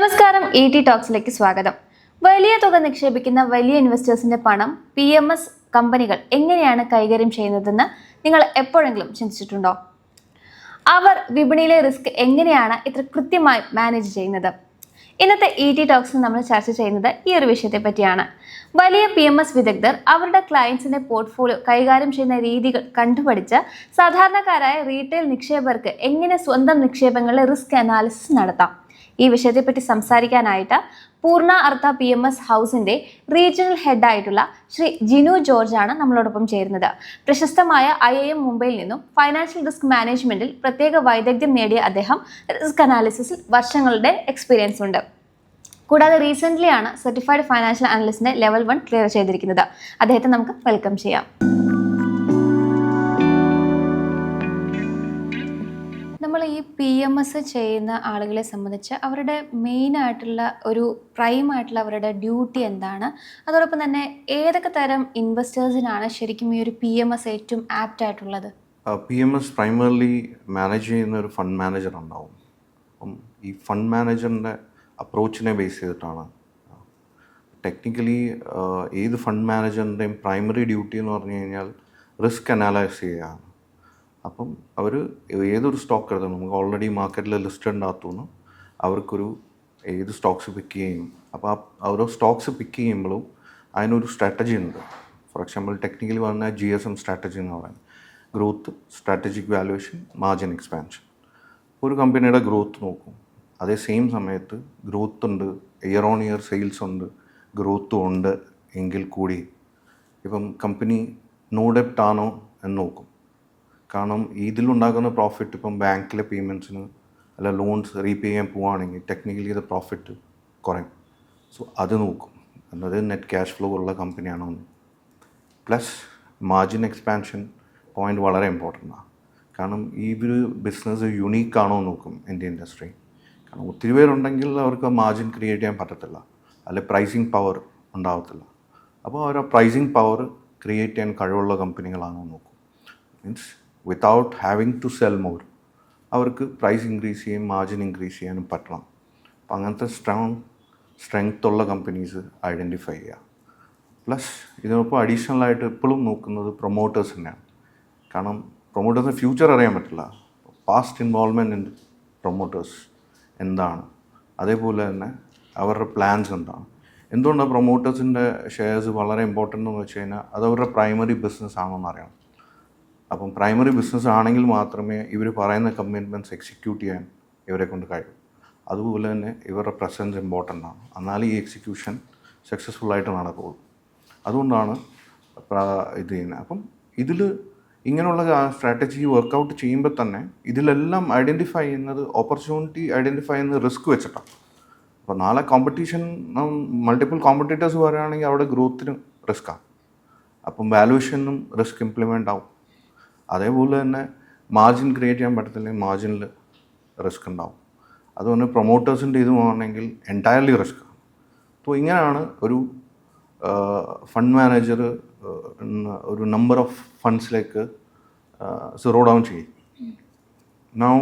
നമസ്കാരം, ET ടോക്സിലേക്ക് സ്വാഗതം. വലിയ തുക നിക്ഷേപിക്കുന്ന വലിയ ഇൻവെസ്റ്റേഴ്സിന്റെ പണം PMS കമ്പനികൾ എങ്ങനെയാണ് കൈകാര്യം ചെയ്യുന്നതെന്ന് നിങ്ങൾ എപ്പോഴെങ്കിലും ചിന്തിച്ചിട്ടുണ്ടോ? അവർ വിപണിയിലെ റിസ്ക് എങ്ങനെയാണ് ഇത്ര കൃത്യമായി മാനേജ് ചെയ്യുന്നത്? ഇന്നത്തെ ET ടോക്സിൽ നമ്മൾ ചർച്ച ചെയ്യുന്നത് ഈ ഒരു വിഷയത്തെ പറ്റിയാണ്. വലിയ PMS വിദഗ്ധർ അവരുടെ ക്ലയൻസിന്റെ പോർട്ട്ഫോളിയോ കൈകാര്യം ചെയ്യുന്ന രീതികൾ കണ്ടുപഠിച്ച് സാധാരണക്കാരായ റീറ്റെയിൽ നിക്ഷേപകർക്ക് എങ്ങനെ സ്വന്തം നിക്ഷേപങ്ങളിലെ റിസ്ക് അനാലിസിസ് നടത്താം. ഈ വിഷയത്തെപ്പറ്റി സംസാരിക്കാനായിട്ട് പൂർണ്ണ അർത്ഥ PMS ഹൗസിന്റെ റീജിയണൽ ഹെഡ് ആയിട്ടുള്ള ശ്രീ ജിനു ജോർജ് ആണ് നമ്മളോടൊപ്പം ചേരുന്നത്. പ്രശസ്തമായ IIM മുംബൈയിൽ നിന്നും ഫൈനാൻഷ്യൽ റിസ്ക് മാനേജ്മെന്റിൽ പ്രത്യേക വൈദഗ്ധ്യം നേടിയ അദ്ദേഹം റിസ്ക് അനാലിസിസിൽ വർഷങ്ങളുടെ എക്സ്പീരിയൻസ് ഉണ്ട്. കൂടാതെ റീസെന്റ് ആണ് സർട്ടിഫൈഡ് ഫൈനാൻഷ്യൽ അനലിസ്റ്റിന്റെ ലെവൽ 1 ക്ലിയർ ചെയ്തിരിക്കുന്നത്. അദ്ദേഹത്തെ നമുക്ക് വെൽക്കം ചെയ്യാം. നമ്മൾ ഈ PMS ചെയ്യുന്ന ആളുകളെ സംബന്ധിച്ച് അവരുടെ മെയിൻ ആയിട്ടുള്ള ഒരു പ്രൈം ആയിട്ടുള്ള അവരുടെ ഡ്യൂട്ടി എന്താണ്? അതോടൊപ്പം തന്നെ ഏതൊക്കെ തരം ഇൻവെസ്റ്റേഴ്സിനാണ് ശരിക്കും ഈ ഒരു PMS ഏറ്റവും ആപ്റ്റ് ആയിട്ടുള്ളത്? PMS പ്രൈമർലി മാനേജ് ചെയ്യുന്ന ഒരു ഫണ്ട് മാനേജർ ഉണ്ടാവും. അപ്പം ഈ ഫണ്ട് മാനേജറിൻ്റെ അപ്രോച്ചിനെ ബേസ് ചെയ്തിട്ടാണ് ടെക്നിക്കലി ഏത് ഫണ്ട് മാനേജറിൻ്റെയും പ്രൈമറി ഡ്യൂട്ടി എന്ന് പറഞ്ഞു കഴിഞ്ഞാൽ റിസ്ക് അനാലൈസ് ചെയ്യുകയാണ്. അപ്പം അവർ ഏതൊരു സ്റ്റോക്ക് എടുത്താലും നമുക്ക് ഓൾറെഡി മാർക്കറ്റിൽ ലിസ്റ്റ് ഉണ്ടാകത്തുനിന്ന് അവർക്കൊരു ഏത് സ്റ്റോക്സ് പിക്ക് ചെയ്യും. അപ്പോൾ ആ ഓരോ സ്റ്റോക്സ് പിക്ക് ചെയ്യുമ്പോഴും അതിനൊരു സ്ട്രാറ്റജി ഉണ്ട്. ഫോർ എക്സാമ്പിൾ ടെക്നിക്കലി പറഞ്ഞാൽ GSM സ്ട്രാറ്റജി എന്ന് പറയുന്നത് growth, strategic valuation, margin expansion. ഒരു കമ്പനിയുടെ ഗ്രോത്ത് നോക്കും, അതേ സെയിം സമയത്ത് ഗ്രോത്ത് ഉണ്ട്, ഇയർ ഓൺ ഇയർ സെയിൽസ് ഉണ്ട്, ഗ്രോത്തും ഉണ്ട് എങ്കിൽ കൂടി ഇപ്പം കമ്പനി നോ ഡെപ്റ്റ് ആണോ എന്ന് നോക്കും. കാരണം ഇതിലുണ്ടാക്കുന്ന പ്രോഫിറ്റ് ഇപ്പം ബാങ്കിലെ പേയ്മെൻറ്റ്സിന് അല്ല ലോൺസ് റീപേ ചെയ്യാൻ പോവുകയാണെങ്കിൽ ടെക്നിക്കലി ഇത് പ്രോഫിറ്റ് കുറയും. സോ അത് നോക്കും, എന്നത് നെറ്റ് ക്യാഷ് ഫ്ലോ ഉള്ള കമ്പനിയാണോ എന്ന്. പ്ലസ് മാർജിൻ എക്സ്പാൻഷൻ പോയിൻ്റ് വളരെ ഇമ്പോർട്ടൻ്റ് ആണ്. കാരണം ഈ ഒരു ബിസിനസ് യുണീക്ക് ആണോ എന്ന് നോക്കും ഇന്ത്യൻ ഇൻഡസ്ട്രി. കാരണം ഒത്തിരി പേരുണ്ടെങ്കിൽ അവർക്ക് മാർജിൻ ക്രിയേറ്റ് ചെയ്യാൻ പറ്റത്തില്ല, അല്ലെ പ്രൈസിങ് പവർ ഉണ്ടാവത്തില്ല. അപ്പോൾ അവർ ആ പ്രൈസിങ് പവർ ക്രിയേറ്റ് ചെയ്യാൻ കഴിവുള്ള കമ്പനികളാണോ എന്ന് നോക്കും. Means without having to sell more അവർക്ക് പ്രൈസ് ഇൻക്രീസ് ചെയ്യും, മാർജിൻ ഇൻക്രീസ് ചെയ്യാനും പറ്റണം. അപ്പം അങ്ങനത്തെ സ്ട്രെങ്ത് ഉള്ള കമ്പനീസ് ഐഡൻറ്റിഫൈ ചെയ്യുക. പ്ലസ് ഇതിനൊപ്പം അഡീഷണലായിട്ട് എപ്പോഴും നോക്കുന്നത് പ്രൊമോട്ടേഴ്സ് തന്നെയാണ്. കാരണം പ്രൊമോട്ടേഴ്സിന് ഫ്യൂച്ചർ അറിയാൻ പറ്റില്ല. പാസ്റ്റ് ഇൻവോൾവ്മെൻറ്റ് ഇൻ പ്രൊമോട്ടേഴ്സ് എന്താണ്, അതേപോലെ തന്നെ അവരുടെ പ്ലാൻസ് എന്താണ്. എന്തുകൊണ്ടാണ് പ്രൊമോട്ടേഴ്സിൻ്റെ ഷെയർസ് വളരെ ഇമ്പോർട്ടൻ്റ് എന്ന് വെച്ച് കഴിഞ്ഞാൽ അത് അവരുടെ പ്രൈമറി ബിസിനസ് ആണോ എന്നറിയണം. അപ്പം പ്രൈമറി ബിസിനസ് ആണെങ്കിൽ മാത്രമേ ഇവർ പറയുന്ന കമ്മിറ്റ്മെൻറ്റ്സ് എക്സിക്യൂട്ട് ചെയ്യാൻ ഇവരെ കൊണ്ട് കഴിയും. അതുപോലെ തന്നെ ഇവരുടെ പ്രസൻസ് ഇമ്പോർട്ടൻ്റ് ആണ്, എന്നാലും ഈ എക്സിക്യൂഷൻ സക്സസ്ഫുള്ളായിട്ട് നടക്കുകയുള്ളൂ. അതുകൊണ്ടാണ് ഇത് ചെയ്യുന്നത്. അപ്പം ഇതിൽ ഇങ്ങനെയുള്ള സ്ട്രാറ്റജി വർക്കൗട്ട് ചെയ്യുമ്പോൾ തന്നെ ഇതിലെല്ലാം ഐഡൻറ്റിഫൈ ചെയ്യുന്നത് ഓപ്പർച്യൂണിറ്റി ഐഡൻറ്റിഫൈ ചെയ്യുന്നത് റിസ്ക് വെച്ചിട്ടാണ്. അപ്പോൾ നാളെ കോമ്പറ്റീഷൻ മൾട്ടിപ്പിൾ കോമ്പറ്റീറ്റേഴ്സ് പറയുകയാണെങ്കിൽ അവിടെ ഗ്രോത്തിന് റിസ്ക്കാണ്. അപ്പം വാല്യൂഷനും റിസ്ക് ഇംപ്ലിമെൻ്റ് ആവും. അതേപോലെ തന്നെ മാർജിൻ ക്രിയേറ്റ് ചെയ്യാൻ പറ്റത്തില്ലെങ്കിൽ മാർജിനിൽ റിസ്ക് ഉണ്ടാവും. അതുകൊണ്ട് പ്രൊമോട്ടേഴ്സിൻ്റെ ഇത് ആണെങ്കിൽ എൻറ്റയർലി റിസ്ക്കാണ്. അപ്പോൾ ഇങ്ങനെയാണ് ഒരു ഫണ്ട് മാനേജർ ഒരു നമ്പർ ഓഫ് ഫണ്ട്സിലേക്ക് സീറോ ഡൗൺ ചെയ്യും. നൗ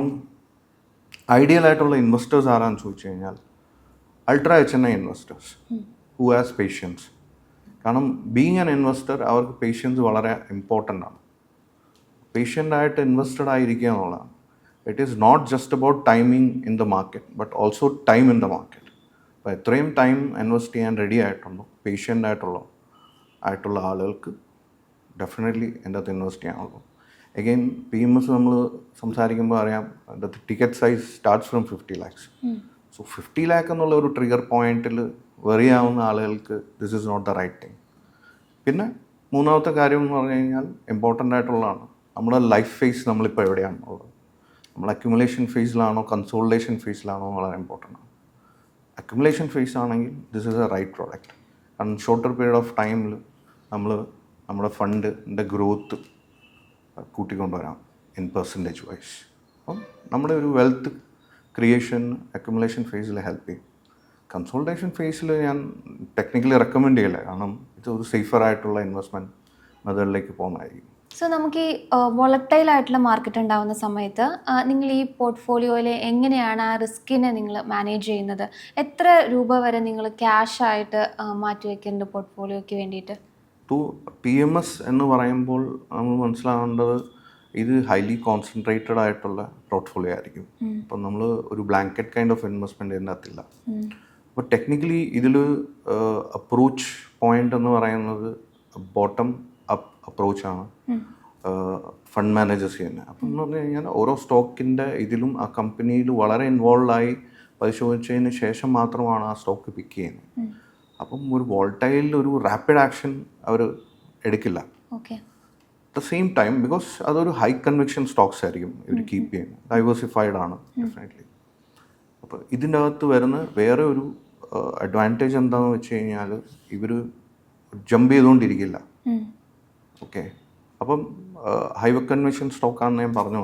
ഐഡിയലായിട്ടുള്ള ഇൻവെസ്റ്റേഴ്സ് ആരാന്ന് ചോദിച്ചു കഴിഞ്ഞാൽ ultra HNI investors who has patience. കാരണം ബീങ് ആൻ ഇൻവെസ്റ്റർ അവർക്ക് പേഷ്യൻസ് വളരെ ഇമ്പോർട്ടൻ്റ് ആണ്. പേഷ്യൻ്റായിട്ട് ഇൻവെസ്റ്റഡ് ആയിരിക്കുക എന്നുള്ളതാണ്. It is not just about timing in the market but also time in the market. അപ്പോൾ എത്രയും ടൈം ഇൻവെസ്റ്റ് ചെയ്യാൻ റെഡി ആയിട്ടുണ്ടോ പേഷ്യൻ്റ് ആയിട്ടുള്ള ആളുകൾക്ക് ഡെഫിനറ്റ്ലി എൻ്റെ അകത്ത് ഇൻവെസ്റ്റ് ചെയ്യാനുള്ളൂ. എഗെയിൻ PMS നമ്മൾ സംസാരിക്കുമ്പോൾ അറിയാം അതിൻ്റെ ticket size starts from 50 lakhs. So 50 lakh എന്നുള്ള ഒരു ട്രിഗർ പോയിന്റിൽ വെറിയാവുന്ന ആളുകൾക്ക് this is not the right thing. പിന്നെ മൂന്നാമത്തെ കാര്യം എന്ന് പറഞ്ഞു കഴിഞ്ഞാൽ ഇമ്പോർട്ടൻ്റ് ആയിട്ടുള്ളതാണ് നമ്മുടെ ലൈഫ് ഫേസ്. നമ്മളിപ്പോൾ എവിടെയാണുള്ളത്, നമ്മൾ അക്യുമുലേഷൻ ഫേസിലാണോ കൺസോളിഡേഷൻ ഫേസിലാണോ വളരെ ഇമ്പോർട്ടൻ്റ് ആണ്. അക്യുമുലേഷൻ ഫേസ് ആണെങ്കിൽ this is a right product. കാരണം ഷോർട്ടർ പീരീഡ് ഓഫ് ടൈമിൽ നമ്മുടെ ഫണ്ടിൻ്റെ ഗ്രോത്ത് കൂട്ടിക്കൊണ്ടുവരാം ഇൻ പെർസെൻറ്റേജ് വൈസ്. അപ്പം നമ്മുടെ ഒരു വെൽത്ത് ക്രിയേഷൻ അക്യുമുലേഷൻ ഫേസിൽ ഹെൽപ്പ് ചെയ്യും. കൺസോളിഡേഷൻ ഫേസിൽ ഞാൻ ടെക്നിക്കലി റെക്കമെൻഡ് ചെയ്യില്ല, കാരണം ഇത് ഒരു സേഫർ ആയിട്ടുള്ള ഇൻവെസ്റ്റ്മെൻറ്റ് മെത്തേഡിലേക്ക് പോകുന്നതായിരിക്കും. സോ നമുക്ക് ഈ വോളറ്റൈൽ ആയിട്ടുള്ള മാർക്കറ്റ് ഉണ്ടാകുന്ന സമയത്ത് നിങ്ങൾ ഈ പോർട്ട്ഫോളിയോയിൽ എങ്ങനെയാണ് ആ റിസ്കിനെ നിങ്ങൾ മാനേജ് ചെയ്യുന്നത്? എത്ര രൂപ വരെ നിങ്ങൾ ക്യാഷ് ആയിട്ട് മാറ്റി വെക്കുന്നുണ്ട് പോർട്ട്ഫോളിയോയ്ക്ക് വേണ്ടിയിട്ട്? PMS എന്ന് പറയുമ്പോൾ നമ്മൾ മനസ്സിലാവേണ്ടത് ഇത് ഹൈലി കോൺസെൻട്രേറ്റഡ് ആയിട്ടുള്ള പോർട്ട്ഫോളിയോ ആയിരിക്കും. അപ്പം നമ്മൾ ഒരു ബ്ലാങ്കറ്റ് കൈൻഡ് ഓഫ് ഇൻവെസ്റ്റ്മെൻറ്റ് ഇതിനകത്തില്ല. അപ്പോൾ ടെക്നിക്കലി ഇതിൽ അപ്രോച്ച് പോയിന്റ് എന്ന് പറയുന്നത് ബോട്ടം അപ്പ് അപ്രോച്ചാണ് ഫണ്ട് മാനേജേഴ്സ് ചെയ്യുന്നത്. അപ്പം എന്ന് പറഞ്ഞു കഴിഞ്ഞാൽ ഓരോ സ്റ്റോക്കിൻ്റെ ഇതിലും ആ കമ്പനിയിൽ വളരെ ഇൻവോൾവ് ആയി പരിശോധിച്ചതിന് ശേഷം മാത്രമാണ് ആ സ്റ്റോക്ക് പിക്ക് ചെയ്യുന്നത്. അപ്പം ഒരു വോൾട്ടൈൽ ഒരു റാപ്പിഡ് ആക്ഷൻ അവർ എടുക്കില്ല. At the same time because അതൊരു ഹൈ കൺവിക്ഷൻ സ്റ്റോക്സ് ആയിരിക്കും ഇവർ കീപ്പ് ചെയ്യുന്നത്, ഡൈവേഴ്സിഫൈഡ് ആണ് ഡെഫിനറ്റ്ലി. അപ്പോൾ ഇതിൻ്റെ അകത്ത് വരുന്ന വേറെ ഒരു അഡ്വാൻറ്റേജ് എന്താണെന്ന് വെച്ച് കഴിഞ്ഞാൽ ഇവർ ജമ്പ് ചെയ്തുകൊണ്ടിരിക്കില്ല. ഓക്കെ, അപ്പം ഹൈ കൺവിക്ഷൻ സ്റ്റോക്കാണെന്ന് ഞാൻ പറഞ്ഞു.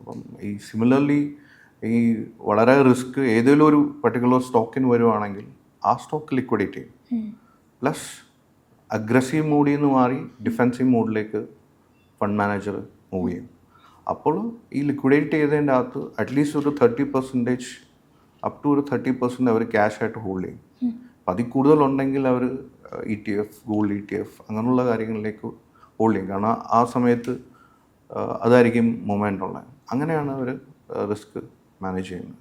അപ്പം ഈ സിമിലർലി ഈ വളരെ റിസ്ക് ഏതെങ്കിലും ഒരു പർട്ടിക്കുലർ സ്റ്റോക്കിന് വരുവാണെങ്കിൽ ആ സ്റ്റോക്ക് ലിക്വിഡേറ്റ് ചെയ്യും. പ്ലസ് അഗ്രസീവ് മോഡിൽ നിന്ന് മാറി ഡിഫെൻസീവ് മോഡിലേക്ക് ഫണ്ട് മാനേജർ മൂവ് ചെയ്യും. അപ്പോൾ ഈ ലിക്വിഡേറ്റ് ചെയ്തതിൻ്റെ അകത്ത് അറ്റ്ലീസ്റ്റ് ഒരു 30% അപ് ടു ഒരു 30% അവർ ക്യാഷ് ആയിട്ട് ഹോൾഡ് ചെയ്യും. അപ്പം അതിൽ കൂടുതലുണ്ടെങ്കിൽ അവർ ETF, ഗോൾഡ് ETF അങ്ങനെയുള്ള കാര്യങ്ങളിലേക്ക് ഹോൾഡ് ചെയ്യും. കാരണം ആ സമയത്ത് അതായിരിക്കും മൊമെൻ്റ് ഉള്ളത്. അങ്ങനെയാണ് അവർ റിസ്ക് മാനേജ് ചെയ്യുന്നത്.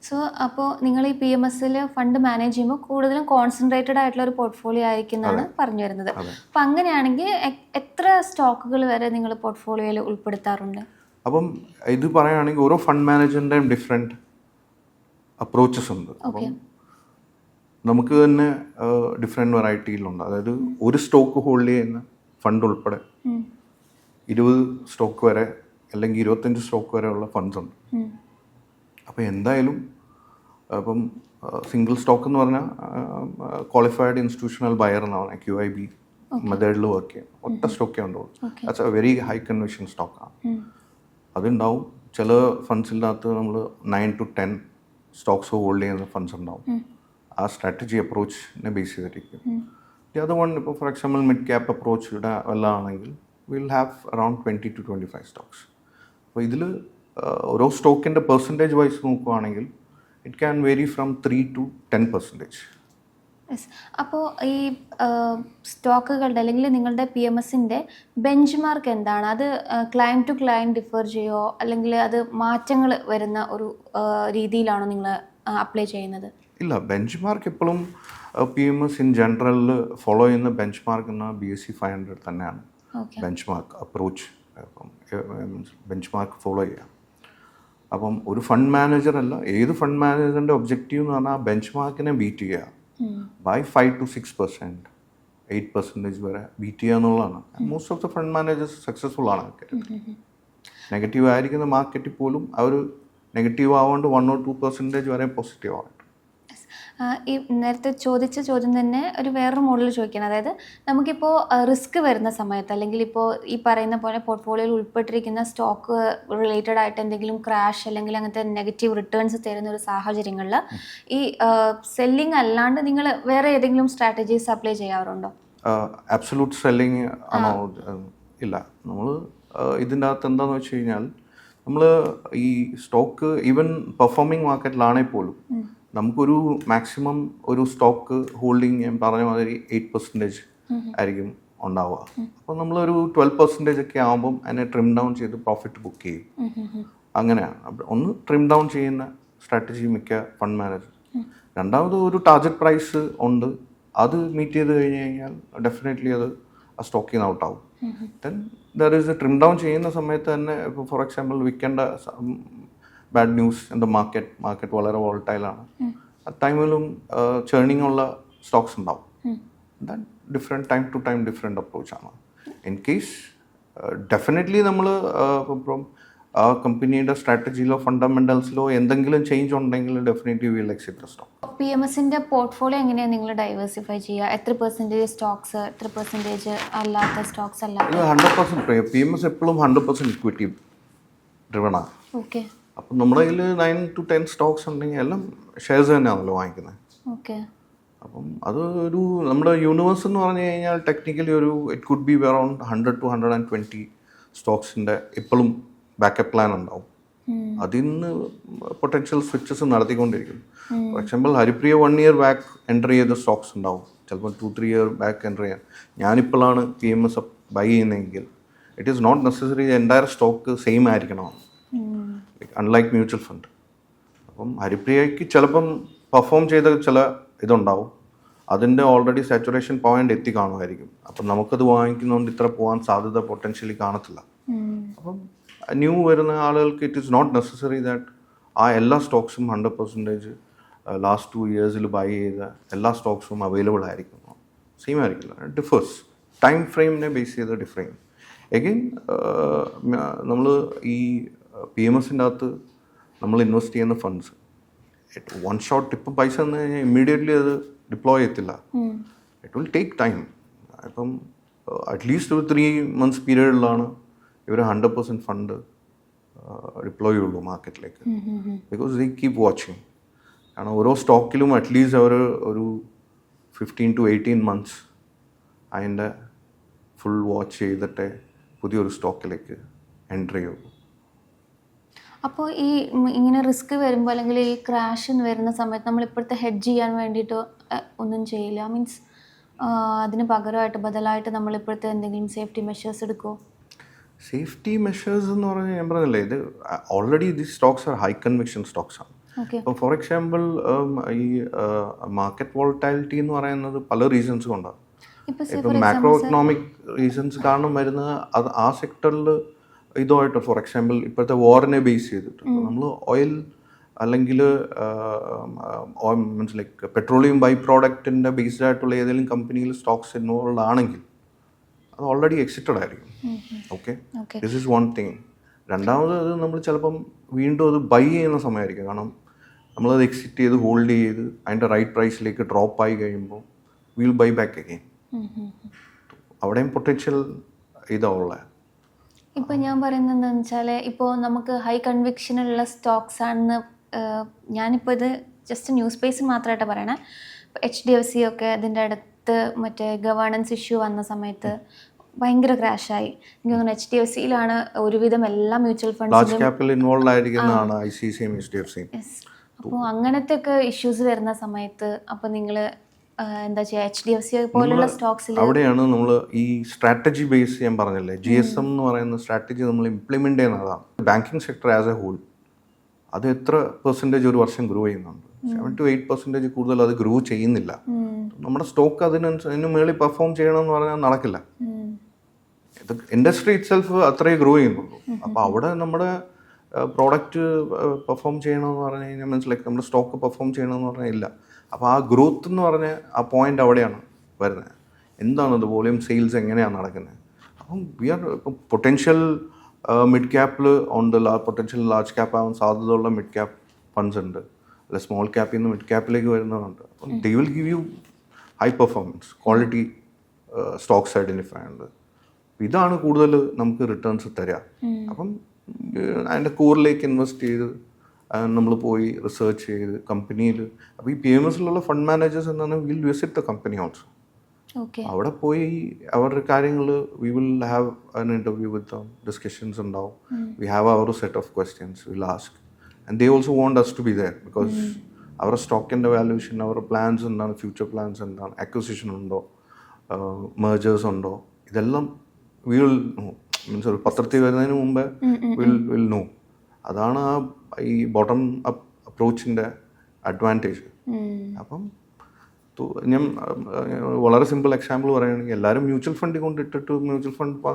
സോ അപ്പോൾ നിങ്ങൾ ഈ PMSൽ ഫണ്ട് മാനേജ് ചെയ്യുമ്പോൾ കൂടുതലും കോൺസെൻട്രേറ്റഡ് ആയിട്ടുള്ള ഒരു പോർട്ട്ഫോളിയോ ആയിരിക്കും എന്നാണ് പറഞ്ഞു വരുന്നത്. അപ്പം അങ്ങനെയാണെങ്കിൽ എത്ര സ്റ്റോക്കുകൾ വരെ നിങ്ങൾ പോർട്ട്ഫോളിയോയിൽ ഉൾപ്പെടുത്താറുണ്ട്? അപ്പം ഇത് പറയുകയാണെങ്കിൽ ഓരോ ഫണ്ട് മാനേജറിൻ്റെയും ഡിഫറെൻറ്റ് അപ്രോച്ചസ് ഉണ്ട്. അപ്പം നമുക്ക് തന്നെ ഡിഫറെൻറ്റ് വെറൈറ്റിയിലുണ്ട്. അതായത് ഒരു സ്റ്റോക്ക് ഹോൾഡ് ചെയ്യുന്ന ഫണ്ട് ഉൾപ്പെടെ 20 സ്റ്റോക്ക് വരെ അല്ലെങ്കിൽ 25 സ്റ്റോക്ക് വരെയുള്ള ഫണ്ട്സ് ഉണ്ട്. അപ്പോൾ എന്തായാലും അപ്പം സിംഗിൾ സ്റ്റോക്ക് എന്ന് പറഞ്ഞാൽ ക്വാളിഫൈഡ് ഇൻസ്റ്റിറ്റ്യൂഷണൽ ബയർ എന്നാണ് QIB മെത്തേഡിൽ വർക്ക് ചെയ്യുന്നത്. ഒറ്റ സ്റ്റോക്കേ ഉണ്ടാവും. That's a very high conviction സ്റ്റോക്കാണ്. അതുണ്ടാവും. ചില ഫണ്ട്സിനകത്ത് നമ്മൾ 9 to 10 സ്റ്റോക്സ് ഹോൾഡ് ചെയ്യുന്ന ഫണ്ട്സ് ഉണ്ടാവും. ആ സ്ട്രാറ്റജി അപ്രോച്ചിനെ ബേസ് ചെയ്തിരിക്കും. അതുകൊണ്ട് ഇപ്പോൾ ഫോർ എക്സാമ്പിൾ മിഡ് ക്യാപ്പ് അപ്രോച്ചിയുടെ വല്ല ആണെങ്കിൽ will have around 20 to 25 stocks. അപ്പോൾ ഇതിൽ ഓരോ സ്റ്റോക്കിൻ്റെ പെർസെൻറ്റേജ് വൈസ് നോക്കുകയാണെങ്കിൽ it can vary from 3 to 10%. അപ്പോൾ ഈ സ്റ്റോക്കുകളുടെ അല്ലെങ്കിൽ നിങ്ങളുടെ PMSൻ്റെ ബെഞ്ച് മാർക്ക് എന്താണ്? അത് ക്ലയൻറ്റ് ടു ക്ലയൻറ്റ് ഡിഫർ ചെയ്യുമോ അല്ലെങ്കിൽ അത് മാറ്റങ്ങൾ വരുന്ന ഒരു രീതിയിലാണോ നിങ്ങൾ അപ്ലൈ ചെയ്യുന്നത്? ഇല്ല, ബെഞ്ച് മാർക്ക് എപ്പോഴും PMS ഇൻ ജനറൽ ഫോളോ ചെയ്യുന്ന ബെഞ്ച് മാർക്ക് എന്ന BSE 500 തന്നെയാണ് bench mark approach. Bench mark follow ചെയ്യാം. അപ്പം ഒരു ഫണ്ട് മാനേജർ അല്ല, ഏത് ഫണ്ട് മാനേജറിൻ്റെ ഒബ്ജക്റ്റീവ് എന്ന് പറഞ്ഞാൽ ബെഞ്ച് മാർക്കിനെ ബീറ്റ് ചെയ്യുക ബൈ 5 to 6%, 8% വരെ ബീറ്റ് ചെയ്യുക എന്നുള്ളതാണ്. Most of the fund managers successful ആണ്. നെഗറ്റീവ് ആയിരിക്കുന്ന മാർക്കറ്റിൽ പോലും അവർ നെഗറ്റീവ് ആവാണ്ട് 1 or 2% വരെ പോസിറ്റീവ് ആവും. ഈ നേരത്തെ ചോദിച്ച ചോദ്യം തന്നെ ഒരു വേറൊരു മോഡലിൽ ചോദിക്കണം. അതായത് നമുക്കിപ്പോൾ റിസ്ക് വരുന്ന സമയത്ത് അല്ലെങ്കിൽ ഇപ്പോൾ ഈ പറയുന്ന പോലെ പോർട്ട്ഫോളിയോയിൽ ഉൾപ്പെട്ടിരിക്കുന്ന സ്റ്റോക്ക് റിലേറ്റഡ് ആയിട്ട് എന്തെങ്കിലും ക്രാഷ് അല്ലെങ്കിൽ അങ്ങനത്തെ നെഗറ്റീവ് റിട്ടേൺസ് തരുന്ന ഒരു സാഹചര്യങ്ങളിൽ ഈ സെല്ലിംഗ് അല്ലാണ്ട് നിങ്ങൾ വേറെ ഏതെങ്കിലും സ്ട്രാറ്റജീസ് അപ്ലൈ ചെയ്യാറുണ്ടോ? അബ്സല്യൂട്ട് സെല്ലിംഗ് ആണോ? ഇല്ല. നമ്മൾ ഇതിൻ്റെ അകത്ത് എന്താണെന്ന് വെച്ച് കഴിഞ്ഞാൽ നമ്മൾ ഈ സ്റ്റോക്ക് ഈവൻ പെർഫോമിംഗ് മാർക്കറ്റിലാണെങ്കിൽ പോലും നമുക്കൊരു മാക്സിമം ഒരു സ്റ്റോക്ക് ഹോൾഡിങ് ഞാൻ പറഞ്ഞ മാതിരി 8% ആയിരിക്കും ഉണ്ടാവുക. അപ്പോൾ നമ്മളൊരു 12% ഒക്കെ ആകുമ്പം അതിനെ ട്രിം ഡൗൺ ചെയ്ത് പ്രോഫിറ്റ് ബുക്ക് ചെയ്യും. അങ്ങനെയാണ് ഒന്ന് ട്രിം ഡൗൺ ചെയ്യുന്ന സ്ട്രാറ്റജി മിക്ക ഫണ്ട് മാനേജർ. രണ്ടാമത് ഒരു ടാർഗറ്റ് പ്രൈസ് ഉണ്ട്, അത് മീറ്റ് ചെയ്ത് കഴിഞ്ഞ് കഴിഞ്ഞാൽ ഡെഫിനറ്റ്ലി അത് ആ സ്റ്റോക്കിൽ നിന്ന് ഔട്ടാവും. Then there is trim down ചെയ്യുന്ന സമയത്ത് തന്നെ ഇപ്പോൾ ഫോർ എക്സാമ്പിൾ വിൽക്കേണ്ട bad news in the market വളരെ വോളറ്റൈലാണ്. ആ ടൈമിലും ചേർണിങ് ഉള്ള സ്റ്റോക്സ് ഉണ്ടാവും. That different time to time different അപ്രോച്ചാണ്. ഇൻ കേസ് ഡെഫിനറ്റ്ലി നമ്മൾ ഇപ്പം ആ കമ്പനിയുടെ സ്ട്രാറ്റജിയിലോ ഫണ്ടമെൻ്റൽസിലോ എന്തെങ്കിലും ചേഞ്ച് ഉണ്ടെങ്കിൽ definitely will exit the stock. PMSൻ്റെ പോർട്ട്ഫോളിയോ എങ്ങനെയാണ് നിങ്ങൾ ഡൈവേഴ്സിഫൈ ചെയ്യുക? എത്ര പെർസെൻറ്റേജ് സ്റ്റോക്സ്, എത്ര പെർസെൻറ്റേജ് അല്ലാത്ത സ്റ്റോക്സ് അല്ലാത്ത? 100% PMS എപ്പോഴും 100% ഇക്വിറ്റി ഡ്രിവണാണ്. ഓക്കെ. അപ്പം നമ്മുടെ കയ്യിൽ 9 to 10 സ്റ്റോക്സ് ഉണ്ടെങ്കിൽ എല്ലാം ഷെയർസ് തന്നെയാണല്ലോ വാങ്ങിക്കുന്നത്. ഓക്കെ. അപ്പം അത് ഒരു നമ്മുടെ യൂണിവേഴ്സ് എന്ന് പറഞ്ഞു കഴിഞ്ഞാൽ ടെക്നിക്കലി ഒരു it could be around 100 to 120 സ്റ്റോക്സിൻ്റെ എപ്പോഴും ബാക്കപ്പ് പ്ലാൻ ഉണ്ടാവും. അതിൽ നിന്ന് പൊട്ടൻഷ്യൽ സ്വിച്ചസ് നടത്തിക്കൊണ്ടിരിക്കും. For example Haripriya 1 year back enter ചെയ്ത സ്റ്റോക്സ് ഉണ്ടാവും, ചിലപ്പോൾ 2-3 year ബാക്ക് എൻ്റർ ചെയ്യാൻ. ഞാനിപ്പോഴാണ് PMS ബൈ ചെയ്യുന്നതെങ്കിൽ it is not necessary entire stock same ആയിരിക്കണം, അൺലൈക്ക് മ്യൂച്വൽ ഫണ്ട്. അപ്പം ഹരിപ്രിയയ്ക്ക് ചിലപ്പം പെർഫോം ചെയ്ത ചില ഇതുണ്ടാവും, അതിൻ്റെ ഓൾറെഡി സാച്ചുറേഷൻ പോയിന്റ് എത്തി കാണുമായിരിക്കും. അപ്പം നമുക്കത് വാങ്ങിക്കുന്നതുകൊണ്ട് ഇത്ര പോകാൻ സാധ്യത പൊട്ടൻഷ്യലി കാണത്തില്ല. അപ്പം ന്യൂ വരുന്ന ആളുകൾക്ക് it is not necessary that ആ എല്ലാ സ്റ്റോക്സും 100% ലാസ്റ്റ് 2 years ബൈ ചെയ്ത എല്ലാ സ്റ്റോക്സും അവൈലബിൾ ആയിരിക്കും. സെയിം ആയിരിക്കില്ല, ഡിഫേഴ്സ്. ടൈം ഫ്രെയിമിനെ ബേസ് ചെയ്ത് ഡിഫറെയും. എഗെയിൻ നമ്മൾ ഈ PMSൻ്റെ അകത്ത് നമ്മൾ ഇൻവെസ്റ്റ് ചെയ്യുന്ന ഫണ്ട്സ് വൺ ഷോട്ട് ഇപ്പം പൈസ തന്നു കഴിഞ്ഞാൽ ഇമ്മീഡിയറ്റ്ലി അത് ഡിപ്ലോയ് ചെയ്യത്തില്ല. It will take time. ഇപ്പം അറ്റ്ലീസ്റ്റ് ഒരു 3 months പീരീഡിലാണ് ഇവർ 100% ഫണ്ട് ഡിപ്ലോയ് ചെയ്യുള്ളൂ മാർക്കറ്റിലേക്ക്. Because they keep watching. കാരണം ഓരോ സ്റ്റോക്കിലും അറ്റ്ലീസ്റ്റ് അവർ ഒരു 15 to 18 months അതിൻ്റെ ഫുൾ വാച്ച് ചെയ്തിട്ടേ പുതിയൊരു സ്റ്റോക്കിലേക്ക് എൻ്റർ ചെയ്യുള്ളൂ. അപ്പോൾ ഈ ഇങ്ങനെ റിസ്ക് വരുമ്പോൾ അല്ലെങ്കിൽ ഈ ക്രാഷ് വരുന്ന സമയത്ത് നമ്മൾ ഇപ്പോഴത്തെ ഹെഡ്ജ് ചെയ്യാൻ വേണ്ടിയിട്ട് ഒന്നും ചെയ്യില്ല? മീൻസ് അതിന് പകരമായിട്ട് ബദലായിട്ട് നമ്മൾ ഇപ്പോഴത്തെ എന്തെങ്കിലും സേഫ്റ്റി മെഷേഴ്സ് എടുക്കുമോ? സേഫ്റ്റി മെഷേഴ്സ് എന്ന് പറഞ്ഞാൽ ഞാൻ പറഞ്ഞില്ലേ, ഇത് already the stocks are high conviction stocks ആണ്. അപ്പോൾ ഫോർ എക്സാമ്പിൾ ഈ മാർക്കറ്റ് വോളറ്റാലിറ്റി എന്ന് പറയുന്നത് പല റീസൺസ് കൊണ്ടാണ്. ഇപ്പം മാക്രോ എക്കണോമിക് റീസൺസ് കാരണം വരുന്നത് അത് ആ സെക്ടറിൽ ഇതുമായിട്ട്. ഫോർ എക്സാമ്പിൾ ഇപ്പോഴത്തെ വാറിനെ ബേസ് ചെയ്തിട്ട് നമ്മൾ ഓയിൽ അല്ലെങ്കിൽ മീൻസ് ലൈക്ക് പെട്രോളിയം ബൈ പ്രോഡക്റ്റിൻ്റെ ബേസ്ഡ് ആയിട്ടുള്ള ഏതെങ്കിലും കമ്പനിയിൽ സ്റ്റോക്സ് ഇൻവോൾവ് ആണെങ്കിൽ അത് ഓൾറെഡി എക്സിറ്റഡ് ആയിരിക്കും. Okay, this is one thing. രണ്ടാമത് അത് നമ്മൾ ചിലപ്പം വീണ്ടും അത് ബൈ ചെയ്യുന്ന സമയമായിരിക്കും. കാരണം നമ്മളത് എക്സിറ്റ് ചെയ്ത് ഹോൾഡ് ചെയ്ത് അതിൻ്റെ റൈറ്റ് പ്രൈസിലേക്ക് ഡ്രോപ്പ് ആയി കഴിയുമ്പോൾ വിൽ ബൈ ബാക്ക് അഗെയിൻ. അവിടെയും പൊട്ടൻഷ്യൽ ഇതാവുള്ളത്. ഇപ്പോൾ ഞാൻ പറയുന്നത് എന്താണെന്ന് വെച്ചാൽ, ഇപ്പോൾ നമുക്ക് ഹൈ കൺവിക്ഷനുള്ള സ്റ്റോക്സ് ആണെന്ന് ഞാനിപ്പോൾ ഇത് ജസ്റ്റ് ന്യൂസ് പേസിൽ മാത്രമായിട്ട് പറയണേ. ഇപ്പോൾ HDFC ഒക്കെ അതിൻ്റെ അടുത്ത് മറ്റേ ഗവേണൻസ് ഇഷ്യൂ വന്ന സമയത്ത് ഭയങ്കര ക്രാഷായി. എനിക്ക് തോന്നുന്നു HDFCയിലാണ് ഒരുവിധം എല്ലാ മ്യൂച്വൽ ഫണ്ട്സിലും ഇൻവോൾവ് ആയിരിക്കുന്നതാണ് ICICI, HDFC. അപ്പോൾ അങ്ങനത്തെ ഒക്കെ ഇഷ്യൂസ് വരുന്ന സമയത്ത് അപ്പോൾ നിങ്ങൾ എന്താ ചെയ്യുക? HDFC പോലുള്ള സ്റ്റോക്സിൽ അവിടെയാണ് നമ്മൾ ഈ സ്ട്രാറ്റജി ബേസ് ഞാൻ പറഞ്ഞില്ലേ, GSM എന്ന് പറയുന്ന സ്ട്രാറ്റജി നമ്മൾ ഇംപ്ലിമെൻ്റ് ചെയ്യുന്നതാണ്. Banking sector as a whole അത് എത്ര പെർസെൻറ്റേജ് ഒരു വർഷം ഗ്രോ ചെയ്യുന്നുണ്ട്? 7 to 8% കൂടുതൽ അത് ഗ്രോ ചെയ്യുന്നില്ല. നമ്മുടെ സ്റ്റോക്ക് അതിന് മേളിൽ പെർഫോം ചെയ്യണമെന്ന് പറഞ്ഞാൽ നടക്കില്ല. ഇത് ഇൻഡസ്ട്രി ഇറ്റ് സെൽഫ് അത്രേ ഗ്രോ ചെയ്യുന്നുള്ളൂ. അപ്പോൾ അവിടെ നമ്മുടെ പ്രോഡക്റ്റ് പെർഫോം ചെയ്യണമെന്ന് പറഞ്ഞു കഴിഞ്ഞാൽ മനസ്സിലാക്കി നമ്മുടെ സ്റ്റോക്ക് പെർഫോം ചെയ്യണമെന്ന് പറഞ്ഞാൽ ഇല്ല. അപ്പോൾ ആ ഗ്രോത്ത് എന്ന് പറഞ്ഞ ആ പോയിന്റ് അവിടെയാണ് വരുന്നത്. എന്താണത് വോളിയം സെയിൽസ് എങ്ങനെയാണ് നടക്കുന്നത്? അപ്പം വി ആർ ഇപ്പം പൊട്ടൻഷ്യൽ മിഡ് ക്യാപ്പിൽ ഉണ്ട്, പൊട്ടൻഷ്യൽ ലാർജ് ക്യാപ്പ് ആവാൻ സാധ്യതയുള്ള മിഡ് ക്യാപ്പ് ഫണ്ട്സ് ഉണ്ട്, അല്ല സ്മോൾ ക്യാപ്പിൽ നിന്ന് മിഡ് ക്യാപ്പിലേക്ക് വരുന്നതുണ്ട്. അപ്പം they will give you high performance quality stocks identify ഉണ്ട്. ഇതാണ് കൂടുതൽ നമുക്ക് റിട്ടേൺസ് തരിക. അപ്പം അതിൻ്റെ കോറിലേക്ക് ഇൻവെസ്റ്റ് ചെയ്ത് നമ്മൾ പോയി റിസർച്ച് ചെയ്ത് കമ്പനിയിൽ. അപ്പോൾ ഈ PMSലുള്ള ഫണ്ട് മാനേജേഴ്സ് എന്താണ്, will visit the company also. അവിടെ പോയി അവരുടെ കാര്യങ്ങൾ we will have an interview with them, discussions ഉണ്ടാവും. We have our set of questions will ask and they also want us to be there. Because അവരുടെ സ്റ്റോക്കിൻ്റെ valuation, അവരുടെ plans എന്താണ്, future plans എന്താണ്, അക്വിസിഷൻ ഉണ്ടോ, മെർജേഴ്സ് ഉണ്ടോ, ഇതെല്ലാം we will know. Means ഒരു പത്രത്തിൽ വരുന്നതിന് മുമ്പേ വിൽ നോ. അതാണ് ആ ഈ ബോട്ടം അപ്പ് അപ്രോച്ചിൻ്റെ അഡ്വാൻറ്റേജ്. അപ്പം ഞാൻ വളരെ സിമ്പിൾ എക്സാമ്പിൾ പറയുകയാണെങ്കിൽ എല്ലാവരും മ്യൂച്വൽ ഫണ്ടിൽ കൊണ്ടിട്ടിട്ട് മ്യൂച്വൽ ഫണ്ട്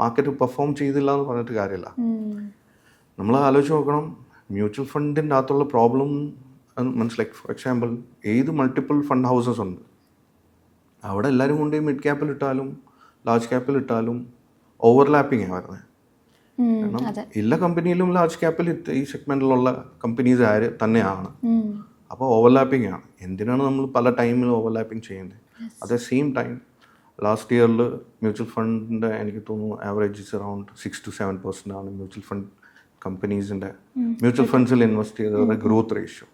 മാർക്കറ്റ് പെർഫോം ചെയ്തില്ല എന്ന് പറഞ്ഞിട്ട് കാര്യമില്ല. നമ്മൾ ആലോചിച്ച് നോക്കണം, മ്യൂച്വൽ ഫണ്ടിൻ്റെ അകത്തുള്ള പ്രോബ്ലം മനസ്സിലാക്കി. ഫോർ എക്സാമ്പിൾ ഏത് മൾട്ടിപ്പിൾ ഫണ്ട് ഹൗസസ് ഉണ്ട്, അവിടെ എല്ലാവരും കൊണ്ട് മിഡ് ക്യാപ്പിൽ ഇട്ടാലും ലാർജ് ക്യാപ്പിൽ ഇട്ടാലും ഓവർലാപ്പിംഗ് ആണ് വരുന്നത്. കാരണം എല്ലാ കമ്പനിയിലും ലാർജ് ക്യാപ്പിൽ ഈ സെഗ്മെന്റിലുള്ള കമ്പനീസ് തന്നെയാണ്. അപ്പോൾ ഓവർലാപ്പിംഗ് ആണ്. എന്തിനാണ് നമ്മൾ പല ടൈമിൽ ഓവർലാപ്പിംഗ് ചെയ്യുന്നത്? At the same time last ഇയറിൽ മ്യൂച്വൽ ഫണ്ടിൻ്റെ എനിക്ക് തോന്നുന്നു ആവറേജ് അറൗണ്ട് 6 to 7% ആണ് മ്യൂച്വൽ ഫണ്ട് കമ്പനീസിൻ്റെ മ്യൂച്വൽ ഫണ്ട്സിൽ ഇൻവെസ്റ്റ് ചെയ്തവരുടെ ഗ്രോത്ത് റേഷ്യോ.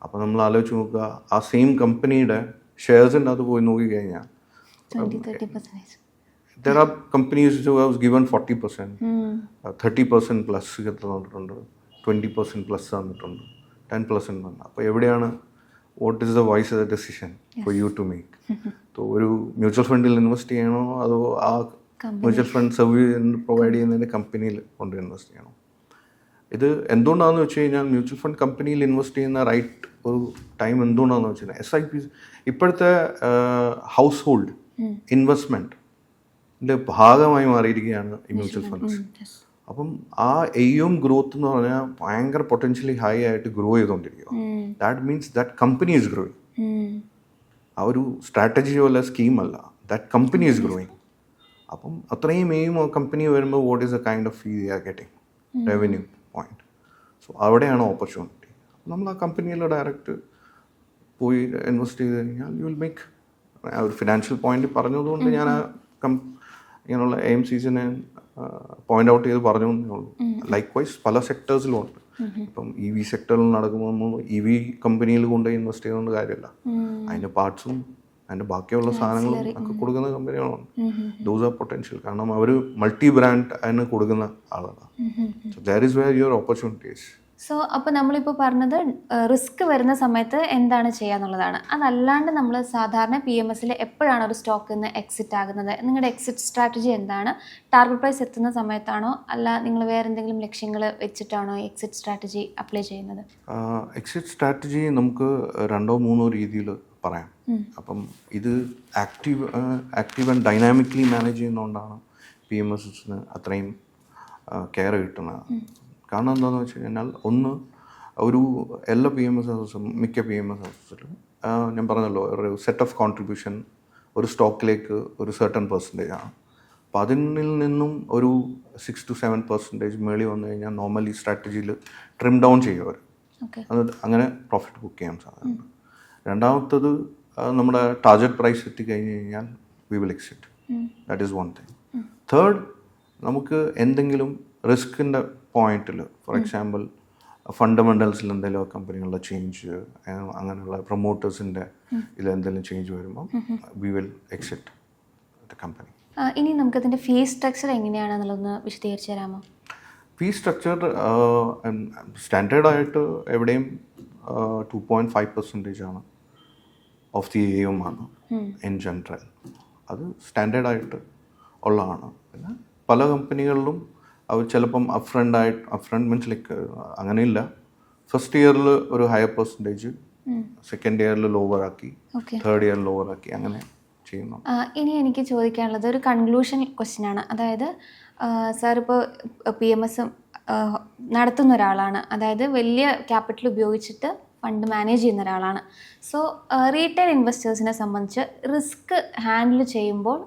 അപ്പോൾ നമ്മൾ ആലോചിച്ച് നോക്കുക, ആ സെയിം കമ്പനിയുടെ ഷെയർസിൻ്റെ അത് പോയി നോക്കിക്കഴിഞ്ഞാൽ there are companies who have given 40%, 30% plus തന്നിട്ടുണ്ട്, 20% പ്ലസ് തന്നിട്ടുണ്ട്, 10% തന്നു. അപ്പോൾ എവിടെയാണ് what is the wise the decision for you to make? ഒരു മ്യൂച്വൽ ഫണ്ടിൽ ഇൻവെസ്റ്റ് ചെയ്യണോ അതോ ആ മ്യൂച്വൽ ഫണ്ട് സർവീസ് പ്രൊവൈഡ് ചെയ്യുന്നതിൻ്റെ കമ്പനിയിൽ കൊണ്ട് ഇൻവെസ്റ്റ് ചെയ്യണോ? ഇത് എന്തുകൊണ്ടാണെന്ന് വെച്ച് കഴിഞ്ഞാൽ മ്യൂച്വൽ ഫണ്ട് കമ്പനിയിൽ ഇൻവെസ്റ്റ് ചെയ്യുന്ന റൈറ്റ് ഒരു ടൈം എന്തുകൊണ്ടാണെന്ന് വെച്ച് കഴിഞ്ഞാൽ SIP ഇപ്പോഴത്തെ ഹൗസ് ഹോൾഡ് ഇൻവെസ്റ്റ്മെൻറ്റിൻ്റെ ഭാഗമായി മാറിയിരിക്കുകയാണ് ഈ മ്യൂച്വൽ ഫണ്ട്സ്. അപ്പം ആ AUM ഗ്രോത്ത് എന്ന് പറഞ്ഞാൽ ഭയങ്കര പൊട്ടൻഷ്യലി ഹൈ ആയിട്ട് ഗ്രോ ചെയ്തുകൊണ്ടിരിക്കുക. That means that company is growing. ആ ഒരു സ്ട്രാറ്റജിയോ അല്ല സ്കീമല്ല, ദാറ്റ് കമ്പനി ഈസ് ഗ്രോയിങ്. അപ്പം അത്രയും കമ്പനി വരുമ്പോൾ what is A kind of fee they are getting, revenue point. So അവിടെയാണ് ഓപ്പർച്യൂണിറ്റി. നമ്മൾ ആ കമ്പനിയിൽ ഡയറക്റ്റ് പോയി ഇൻവെസ്റ്റ് ചെയ്ത് കഴിഞ്ഞാൽ യു വിൽ മേക്ക്. ആ ഒരു ഫിനാൻഷ്യൽ പോയിന്റ് പറഞ്ഞതുകൊണ്ട് ഞാൻ ആ ഇങ്ങനെയുള്ള AMCസിനെ പോയിന്റ് ഔട്ട് ചെയ്ത് പറഞ്ഞു എന്നേ ഉള്ളൂ. ലൈക്ക് വൈസ് പല സെക്ടേഴ്സിലും ഉണ്ട്. ഇപ്പം EV സെക്ടറിൽ നടക്കുമ്പോൾ നമ്മൾ EV കമ്പനിയിൽ കൊണ്ട് ഇൻവെസ്റ്റ് ചെയ്യുന്നതുകൊണ്ട് കാര്യമില്ല. അതിൻ്റെ പാർട്സും അതിൻ്റെ ബാക്കിയുള്ള സാധനങ്ങളും ഒക്കെ കൊടുക്കുന്ന കമ്പനികളുണ്ട്. Those are potential. കാരണം അവർ മൾട്ടി ബ്രാൻഡ് അതിന് കൊടുക്കുന്ന ആളാണ്. So that is wear your opportunities. So അപ്പോൾ നമ്മളിപ്പോൾ പറഞ്ഞത് റിസ്ക് വരുന്ന സമയത്ത് എന്താണ് ചെയ്യാന്നുള്ളതാണ്. അതല്ലാണ്ട് നമ്മൾ സാധാരണ PMSൽ എപ്പോഴാണ് ഒരു സ്റ്റോക്കിൽ നിന്ന് എക്സിറ്റ് ആകുന്നത്? നിങ്ങളുടെ എക്സിറ്റ് സ്ട്രാറ്റജി എന്താണ്? ടാർഗറ്റ് പ്രൈസ് എത്തുന്ന സമയത്താണോ അല്ല നിങ്ങൾ വേറെ എന്തെങ്കിലും ലക്ഷ്യങ്ങൾ വെച്ചിട്ടാണോ എക്സിറ്റ് സ്ട്രാറ്റജി അപ്ലൈ ചെയ്യുന്നത്? എക്സിറ്റ് സ്ട്രാറ്റജി നമുക്ക് 2-3 രീതിയിൽ പറയാം. അപ്പം ഇത് ആക്റ്റീവ് ആൻഡ് ഡൈനാമിക്കലി മാനേജ് ചെയ്യുന്നതുകൊണ്ടാണ് PMSന് അത്രയും കെയർ കിട്ടുന്നത്. കാരണം എന്താണെന്ന് വെച്ച് കഴിഞ്ഞാൽ ഒന്ന് ഒരു എല്ലാ PMS ഹൗസും മിക്ക PMS ഹൗസിലും ഞാൻ പറഞ്ഞല്ലോ ഒരു സെറ്റ് ഓഫ് കോൺട്രിബ്യൂഷൻ ഒരു സ്റ്റോക്കിലേക്ക് ഒരു സർട്ടൺ പെർസെൻറ്റേജ് ആണ്. അപ്പോൾ അതിൽ നിന്നും ഒരു 6-7% മേളിൽ വന്നു കഴിഞ്ഞാൽ നോർമലി സ്ട്രാറ്റജിയിൽ ട്രിം ഡൗൺ ചെയ്യും അവർ. അത് അങ്ങനെ പ്രോഫിറ്റ് ബുക്ക് ചെയ്യാൻ സാധ്യതയുണ്ട്. രണ്ടാമത്തത് നമ്മുടെ ടാർഗറ്റ് പ്രൈസ് എത്തിക്കഴിഞ്ഞ് കഴിഞ്ഞാൽ we will exit. That is one thing. Third, നമുക്ക് എന്തെങ്കിലും റിസ്കിൻ്റെ പോയിന്റിൽ ഫോർ എക്സാമ്പിൾ ഫണ്ടമെൻ്റൽസിൽ എന്തെങ്കിലും കമ്പനികളുടെ ചേഞ്ച് അങ്ങനെയുള്ള പ്രൊമോട്ടേഴ്സിൻ്റെ ഇതിലെന്തെങ്കിലും ചേഞ്ച് വരുമ്പോൾ we will exit the company. ഇനി നമുക്കതിൻ്റെ ഫീ സ്ട്രക്ചർ എങ്ങനെയാണെന്നുള്ളതൊന്ന് വിശദീകരിച്ച് തരാമോ? ഫീ സ്ട്രക്ചർ സ്റ്റാൻഡേർഡായിട്ട് എവിടെയും 2.5% ആണ് ഓഫ് ദി AUM ആണ് ഇൻ ജനറൽ. അത് സ്റ്റാൻഡേർഡായിട്ട് ഉള്ളതാണ്. പിന്നെ പല കമ്പനികളിലും അവർ ചിലപ്പം അപ്ഫ്രണ്ട് മീൻസ് ലൈക്ക് അങ്ങനെയില്ല, ഫസ്റ്റ് ഇയറിൽ ഒരു ഹയർ പെർസെൻറ്റേജ്, സെക്കൻഡ് ഇയറിൽ ലോവർ ആക്കി, തേർഡ് ഇയർ ലോവർ ആക്കി, അങ്ങനെ ചെയ്യുന്നു. ഇനി എനിക്ക് ചോദിക്കാനുള്ളത് ഒരു കൺക്ലൂഷൻ ക്വസ്റ്റ്യൻ ആണ്. അതായത് സാർ ഇപ്പോൾ PMS നടത്തുന്ന ഒരാളാണ്, അതായത് വലിയ ക്യാപിറ്റൽ ഉപയോഗിച്ചിട്ട് ഫണ്ട് മാനേജ് ചെയ്യുന്ന ഒരാളാണ്. സോ റീറ്റെയിൽ ഇൻവെസ്റ്റേഴ്സിനെ സംബന്ധിച്ച് റിസ്ക് ഹാൻഡിൽ ചെയ്യുമ്പോൾ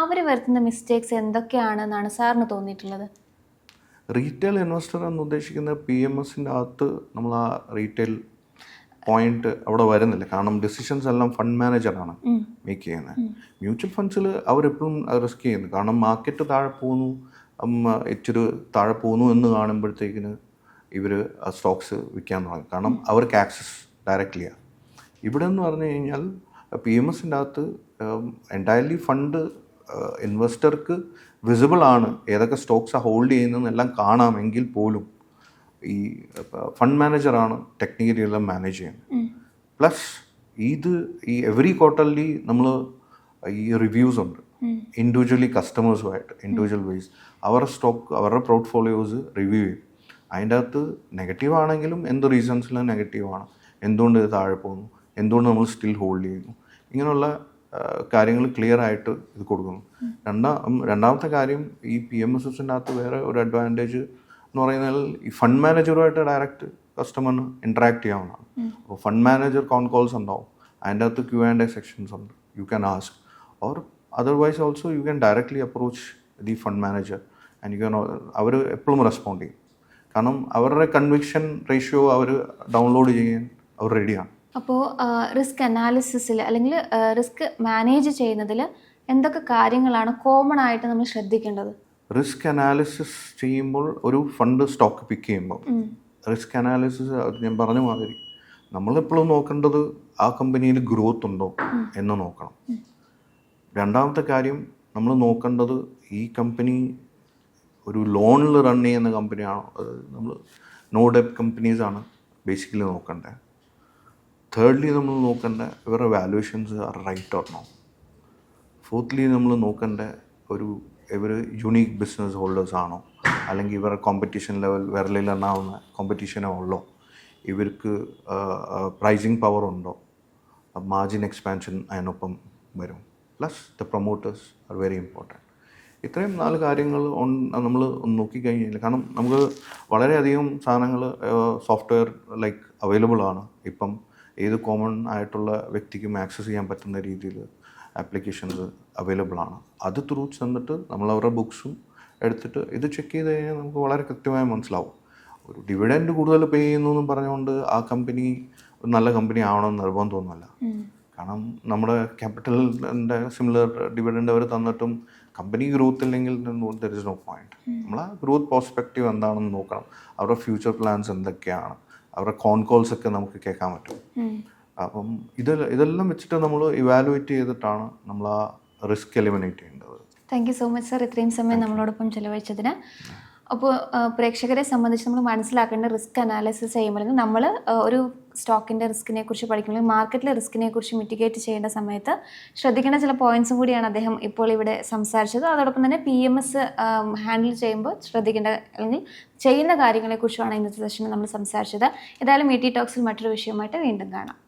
അവർ വരുത്തുന്ന മിസ്റ്റേക്സ് എന്തൊക്കെയാണെന്നാണ് സാറിന് തോന്നിയിട്ടുള്ളത്? റീറ്റെയിൽ ഇൻവെസ്റ്റർ എന്ന് ഉദ്ദേശിക്കുന്ന PMSൻ്റെ അകത്ത് നമ്മൾ ആ റീറ്റെയിൽ പോയിന്റ് അവിടെ വരുന്നില്ല. കാരണം ഡിസിഷൻസ് എല്ലാം ഫണ്ട് മാനേജറാണ് മേക്ക് ചെയ്യുന്നത്. മ്യൂച്വൽ ഫണ്ട്സിൽ അവരെപ്പോഴും റിസ്ക് ചെയ്യുന്നു. കാരണം മാർക്കറ്റ് താഴെ പോകുന്നു, ഇച്ചിരി താഴെ പോകുന്നു എന്ന് കാണുമ്പോഴത്തേക്കിന് ഇവർ സ്റ്റോക്സ് വിൽക്കാൻ തുടങ്ങും. കാരണം അവർക്ക് ആക്സസ് ഡയറക്റ്റ്ലിയാണ്. ഇവിടെ എന്ന് പറഞ്ഞു കഴിഞ്ഞാൽ PMSൻ്റെ അകത്ത് എൻറ്റയർലി ഫണ്ട് ഇൻവെസ്റ്റർക്ക് വിസിബിൾ ആണ് ഏതൊക്കെ സ്റ്റോക്സാണ് ഹോൾഡ് ചെയ്യുന്നതെന്നെല്ലാം കാണാമെങ്കിൽ പോലും ഈ ഫണ്ട് മാനേജറാണ് ടെക്നിക്കലി എല്ലാം മാനേജ് ചെയ്യുന്നത്. പ്ലസ് ഈ എവറി ക്വാർട്ടർലി നമ്മൾ ഈ റിവ്യൂസ് ഉണ്ട് ഇൻഡിവിജ്വലി കസ്റ്റമേഴ്സുമായിട്ട്, ഇൻഡിവിജ്വൽ വൈസ് അവരുടെ സ്റ്റോക്ക് അവരുടെ പോർട്ട്ഫോളിയോസ് റിവ്യൂ ചെയ്യും. അതിൻ്റെ അകത്ത് നെഗറ്റീവ് ആണെങ്കിലും എന്ത് റീസൺസിലും നെഗറ്റീവാണ്, എന്തുകൊണ്ട് ഇത് താഴെ പോകുന്നു, എന്തുകൊണ്ട് നമ്മൾ സ്റ്റിൽ ഹോൾഡ് ചെയ്യുന്നു, ഇങ്ങനെയുള്ള കാര്യങ്ങൾ ക്ലിയർ ആയിട്ട് ഇത് കൊടുക്കുന്നു. രണ്ടാമത്തെ കാര്യം ഈ PMSൻ്റെ അകത്ത് വേറെ ഒരു അഡ്വാൻറ്റേജ് എന്ന് പറയുന്നത് ഈ ഫണ്ട് മാനേജറുമായിട്ട് ഡയറക്റ്റ് കസ്റ്റമറിന് ഇൻട്രാക്ട് ചെയ്യാവുന്നതാണ്. അപ്പോൾ ഫണ്ട് മാനേജർ കോൾസ് ഉണ്ടാവും, അതിൻ്റെ അകത്ത് Q&A സെക്ഷൻസ് ഉണ്ട്, you can ask or otherwise also you can directly approach the fund manager and you can അവർ എപ്പോഴും റെസ്പോണ്ട് ചെയ്യും. കാരണം അവരുടെ കൺവിക്ഷൻ റേഷ്യോ അവർ ഡൗൺലോഡ് ചെയ്യാൻ അവർ റെഡിയാണ്. അപ്പോൾ റിസ്ക് അനാലിസിസിൽ അല്ലെങ്കിൽ റിസ്ക് മാനേജ് ചെയ്യുന്നതിൽ എന്തൊക്കെ കാര്യങ്ങളാണ് കോമൺ ആയിട്ട് നമ്മൾ ശ്രദ്ധിക്കേണ്ടത്? റിസ്ക് അനാലിസിസ് ചെയ്യുമ്പോൾ ഒരു ഫണ്ട് സ്റ്റോക്ക് പിക്ക് ചെയ്യുമ്പോൾ റിസ്ക് അനാലിസിസ് ഞാൻ പറഞ്ഞ മാതിരി നമ്മളെപ്പോഴും നോക്കേണ്ടത് ആ കമ്പനിയിൽ ഗ്രോത്ത് ഉണ്ടോ എന്ന് നോക്കണം. രണ്ടാമത്തെ കാര്യം നമ്മൾ നോക്കേണ്ടത് ഈ കമ്പനി ഒരു ലോണിൽ റൺ ചെയ്യുന്ന കമ്പനിയാണോ, അത് നമ്മൾ നോ ഡെപ്റ്റ് കമ്പനീസാണ് ബേസിക്കലി നോക്കേണ്ടത്. തേർഡ്ലി നമ്മൾ നോക്കേണ്ട ഇവരുടെ valuations are right or no. Fourthly നമ്മൾ നോക്കേണ്ട ഇവർ യുണീക്ക് ബിസിനസ് ഹോൾഡേഴ്സ് ആണോ, അല്ലെങ്കിൽ ഇവരുടെ കോമ്പറ്റീഷൻ ലെവൽ വിരലിലെണ്ണാവുന്ന കോമ്പറ്റീഷനോ ഉള്ളോ, ഇവർക്ക് പ്രൈസിങ് പവർ ഉണ്ടോ, മാർജിൻ എക്സ്പാൻഷൻ അതിനൊപ്പം വരും. Plus the promoters are very important. ഇത്രയും 4 കാര്യങ്ങൾ നമ്മൾ നോക്കിക്കഴിഞ്ഞാൽ, കാരണം നമുക്ക് വളരെയധികം സാധനങ്ങൾ സോഫ്റ്റ്വെയർ ലൈക്ക് അവൈലബിൾ ആണ്. ഇപ്പം ഏത് കോമൺ ആയിട്ടുള്ള വ്യക്തിക്കും ആക്സസ് ചെയ്യാൻ പറ്റുന്ന രീതിയിൽ ആപ്ലിക്കേഷൻസ് അവൈലബിൾ ആണ്. അത് ത്രൂ ചെന്നിട്ട് നമ്മൾ അവരുടെ ബുക്സും എടുത്തിട്ട് ഇത് ചെക്ക് ചെയ്ത് കഴിഞ്ഞാൽ നമുക്ക് വളരെ കൃത്യമായി മനസ്സിലാവും. ഒരു ഡിവിഡൻഡ് കൂടുതൽ പേ ചെയ്യുന്നു എന്നും പറഞ്ഞുകൊണ്ട് ആ കമ്പനി ഒരു നല്ല കമ്പനി ആവണമെന്ന് നിർബന്ധമൊന്നുമല്ല. കാരണം നമ്മുടെ ക്യാപിറ്റലിൻ്റെ സിമിലർ ഡിവിഡൻഡ് അവർ തന്നിട്ടും കമ്പനി ഗ്രോത്ത് ഇല്ലെങ്കിൽ ദർ ഇസ് നോ പോയിന്റ്. നമ്മൾ ആ ഗ്രോത്ത് പെർസ്പെക്റ്റീവ് എന്താണെന്ന് നോക്കണം. അവരുടെ ഫ്യൂച്ചർ പ്ലാൻസ് എന്തൊക്കെയാണ്, അവരുടെ കോൺകോൾസ് ഒക്കെ നമുക്ക് കേൾക്കാൻ പറ്റും. അപ്പം ഇതെല്ലാം വെച്ചിട്ട് നമ്മൾ ഇവാലുവേറ്റ് ചെയ്തിട്ടാണ് നമ്മൾ ആ റിസ്ക് എലിമിനേറ്റ് ചെയ്യേണ്ടത്. Thank you so much sir, ഇത്രയും സമയം നമ്മളോടൊപ്പം ചിലവഴിച്ചതിന്. അപ്പോൾ പ്രേക്ഷകരെ സംബന്ധിച്ച് നമ്മൾ മനസ്സിലാക്കേണ്ട റിസ്ക് അനാലിസിസ് ചെയ്യുമ്പോൾ നമ്മൾ ഒരു സ്റ്റോക്കിൻ്റെ റിസ്കിനെ കുറിച്ച് പഠിക്കുമ്പോൾ മാർക്കറ്റിലെ റിസ്കിനെ കുറിച്ച് മിറ്റിഗേറ്റ് ചെയ്യേണ്ട സമയത്ത് ശ്രദ്ധിക്കേണ്ട ചില പോയിന്റ്സും കൂടിയാണ് അദ്ദേഹം ഇപ്പോൾ ഇവിടെ സംസാരിച്ചത്. അതോടൊപ്പം തന്നെ PMS ഹാൻഡിൽ ചെയ്യുമ്പോൾ ശ്രദ്ധിക്കേണ്ട അല്ലെങ്കിൽ ചെയ്യുന്ന കാര്യങ്ങളെക്കുറിച്ചുമാണ് ഇന്നത്തെ സെഷനിൽ നമ്മൾ സംസാരിച്ചത്. ഏതായാലും ET ടോക്സിൽ മറ്റൊരു വിഷയമായിട്ട് വീണ്ടും കാണാം.